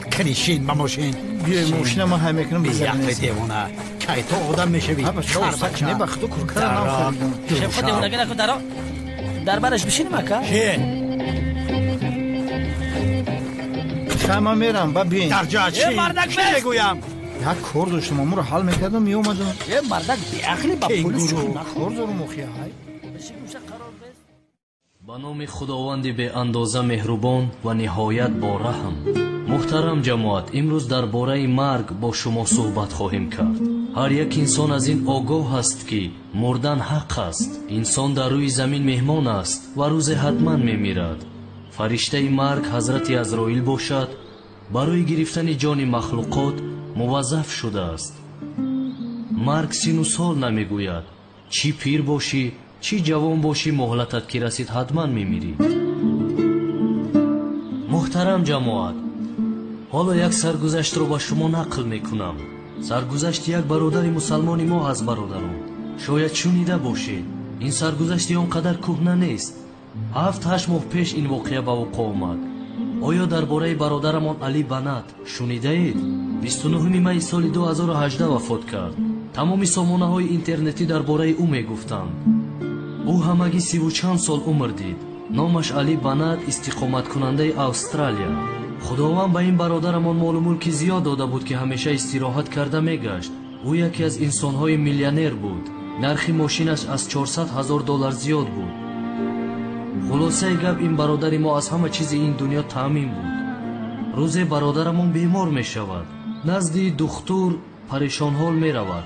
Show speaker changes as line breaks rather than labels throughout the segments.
کلیشین با ماشین
بیا ماشین ما همه کنم بزنیم
یک دیوانه که تو آدم میشوی
بابا شو سکنه بختو کرکرم
شیف خود دیوانه گره کن در برش بشینیم اکا
شما میرم با بین
در جا چی بگویم
یک کار داشتم امور حل میکردم میومدم
یه مردک بیعقلی با پولیس چون
کار دارم مخیه های
با نام خداوند به اندازه مهربان و نهایت با رحم. محترم جماعت، امروز درباره مرگ با شما صحبت خواهیم کرد. هر یک انسان از این آگاه است که مردن حق است. انسان در روی زمین مهمان است و روز حتما میمیرد. فرشته مرگ حضرت عزرائیل باشد برای گرفتن جان مخلوقات موظف شده است. مرگ سن و سال نمیگوید. چی پیر باشی چی جوان باشی مهلتت که رسید حتما میمیری. محترم جماعت، حالا یک سرگذشت رو با شما نقل میکنم. سرگذشت یک برادر مسلمان ما از برادران. شاید شنیده باشید. این سرگذشت آنقدر کهنه نیست. 7-8 ماه پیش این واقعه به وقوع آمد. آیا درباره برادرمان علی بنات شنیده اید؟ 29 می سال 2018 وفات کرد. تمام سامانه های اینترنتی درباره او میگفتند. او همگی 30 و چند سال عمر دید. نامش علی بنات، استقامت کننده استرالیا. خداوند به این برادرمان مال و ملک زیاد داده بود که همیشه استراحت کرده میگشت. او یکی از انسانهای میلیونر بود. نرخ ماشینش از $400,000 زیاد بود. خلاصه گپ این برادر ما از همه چیز این دنیا تامین بود. روز برادرمان بیمار می شود. نزد دکتر پریشان حال می رود.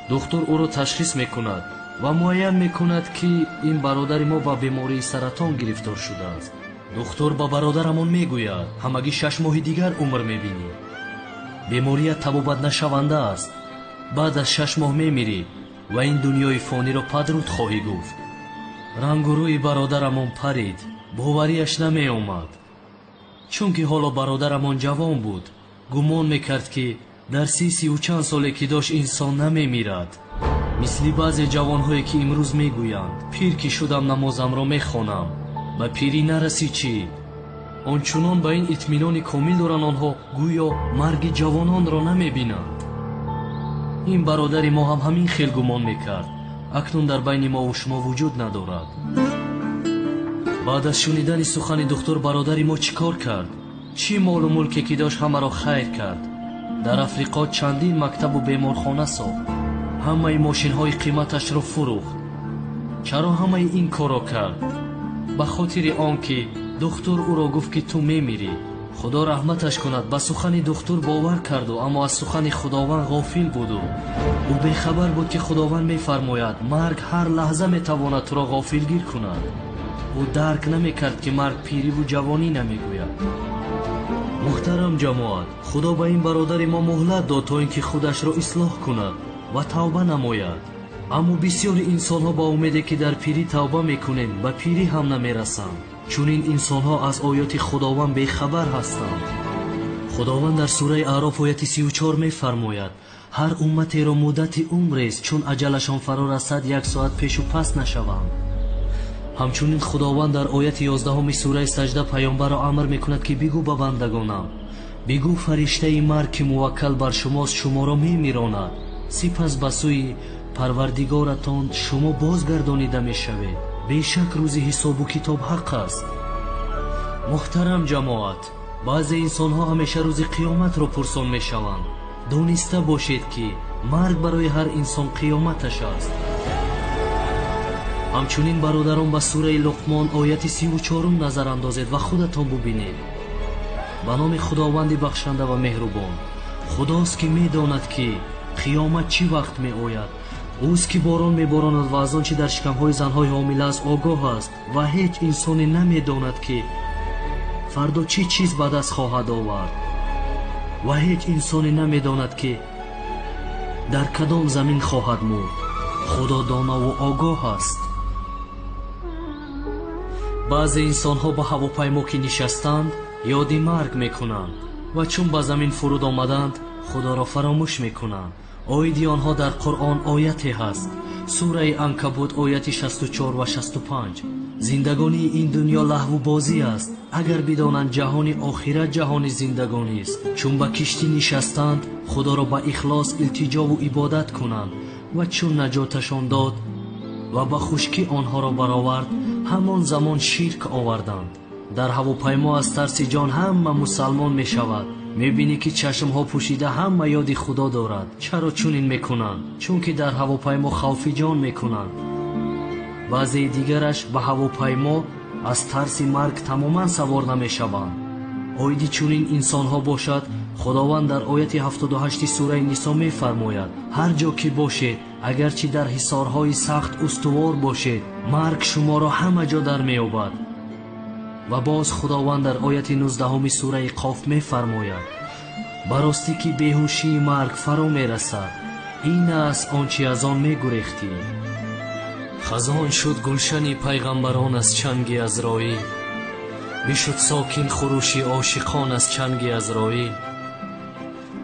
دکتر او را تشخیص می کند و معین می کند که این برادر ما با بیماری سرطان گرفتار شده است. دکتر با برادرمان می گوید همگی 6 ماه دیگر عمر می بینی. بیماری تبابت نشونده است. بعد از 6 ماه می میری و این دنیای فانی را پدرود خواهی گفت. رنگ و روی برادرمان پرید. باوریش نمی آمد. چون که حالا برادرمان جوان بود گمان میکرد که در 30 و چند ساله که داشت انسان نمی میرد. مثل بعضی جوانهایی که امروز میگویند پیر که شدم نمازم را میخوانم و پیری نرسی چی؟ آنچنان با این اطمینان کامل دارن آنها گویا مرگ جوانان را نمی بینند. این برادر ما هم همین خیل گمان میکرد. اکنون در بین ما و شما وجود ندارد. بعد از شنیدن سخن دکتر برادر ما چیکار کرد؟ چی مال و ملکی که داشت همه را خیر کرد. در افریقا چندین مکتب و بیمارخانه ساخت. همه ماشین های قیمتش را فروخت. چرا همه این کار را کرد؟ به خاطر آنکه دکتر او را گفت که تو میمیری. خدا رحمتش کند. به سخن دکتر باور کرد و اما از سخن خداوند غافل بود. او بیخبر بود که خداوند میفرماید مرگ هر لحظه میتواند تو را غافلگیر کند. او درک نمیکرد که مرگ پیری و جوانی نمیگوید. محترم جماعت، خدا به این برادر ما مهلت داد تا اینکه خودش را اصلاح کند و توبه نماید. اما بسیاری انسان ها با امیدی که در پیری توبه میکنیم به پیری هم نمیرسند. چون این انسان ها از آیات خداوند بیخبر هستند. خداوند در سوره اعراف آیت 34 میفرماید هر امتی را مدت عمری است چون اجلشان فرا رسد 1 ساعت پیش و پس نشوند. همچنین خداوند در آیت 11 سوره سجده پیامبر را امر میکند که بگو به بندگانم بگو فرشته مرگ که موکل بر شماست شما را میمیراند. سپس به سوی پروردگارتان شما بازگردانیده میشوید. بیشک روز حساب و کتاب حق است. محترم جماعت، بعضی انسان ها همیشه روز قیامت را پرسان میشوند. دانسته باشید که مرگ برای هر انسان قیامتش است. همچنین برادران به سوره لقمان آیت 34 نظر اندازید و خودتان ببینید. به نام خداوند بخشنده و مهربان. خداست که میداند که قیامت چی وقت می آید. اوست که باران میباراند و از آنچه در شکمهای زنهای حامله است آگاه است و هیچ انسانی نمیداند که فردا چی چیز به دست خواهد آورد و هیچ انسانی نمیداند که در کدام زمین خواهد مرد. خدا دانا و آگاه است. بعضی انسان ها به هواپیما که نشستند یاد مرگ میکنند و چون به زمین فرود آمدند خدا را فراموش میکنند. آیدی آنها در قرآن آیتی هست сураи Анкабут ояти 64 ва 65. Зиндагонии ин дунё лаҳву бозӣ аст. Агар бидонанд ҷаҳони охират ҷаҳони зиндагонист, чун ба киштӣ нишастанд, худоро ба ихлос илтиҷову ибодат кунанд ва чун наҷоташон дод ва ба хушкӣ онҳоро баровард, ҳамон замон ширк оварданд. дар ҳавопаймо аз тарси ҷон ҳама мусалмон мешавад. мебинӣ ки чашмҳо пӯшида ҳама ёди худо дорад. чаро чунин мекунанд? чунки дар ҳавопаймо хавфи ҷон мекунанд. баъзеи дигараш ба ҳавопаймо аз тарси марг тамоман савор намешаванд. оиди чунин инсонҳо бошад, худованд дар ояти 78 сураи Нисо мефармояд: ҳар ҷо ки бошед, агарчи дар ҳисорҳои сахт устувор бошед, марг шуморо ҳама ҷо дар меёбад. ва боз худованд дар ояти 19 сураи Қоф мефармояд: ба ростӣ ки беҳушии марг фаро мерасад, ин аст он чи аз он мегурехтӣ. хазон шуд гулшани пайғамбарон аз чанги Азроил, бишуд сокин хуруши ошиқон аз чанги Азроил.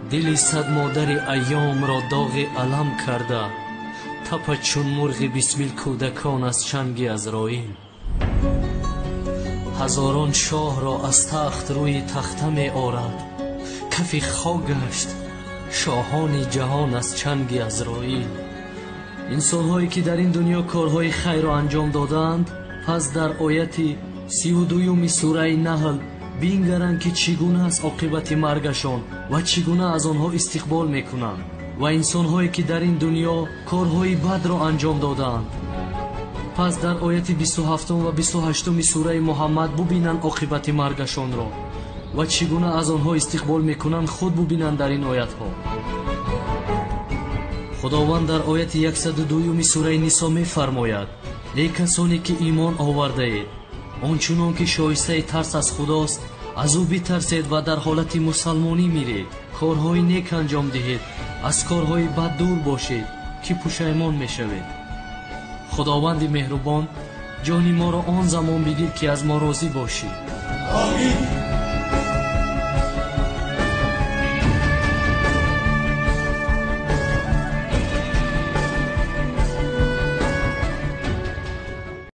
дили сад модари айёмро доғи алам карда, тапад чун мурғи бисмил кӯдакон аз чанги Азроил. ҳазорон шоҳро аз тахт рӯи тахта меорад, кафи хок гашт шоҳони ҷаҳон аз чанги Азроил. инсонҳое ки дар ин дунё корҳои хайрро анҷом доданд, пас дар ояти 32 сураи Наҳл бингаранд ки чӣ гуна аст оқибати маргашон ва чӣ гуна аз онҳо истиқбол мекунанд. ва инсонҳое ки дар ин дунё корҳои бадро анҷом доданд, пас дар ояти 27 ва 28 сураи Муҳаммад бубинанд оқибати маргашонро ва чӣ гуна аз онҳо истиқбол мекунанд, худ бубинанд дар ин оятҳо. худованд дар ояти 102 сураи Нисо мефармояд: ле касоне ки имон овардаед, ончунон ки шоистаи тарс аз худост, аз ӯ битарсед ва дар ҳолати мусалмонӣ миред, корҳои нек анҷом диҳед, аз корҳои бад дур бошед, ки пушаймон мешавед. худованди меҳрубон, ҷони моро он замон бигир ки аз мо розӣ бошӣ. Амин.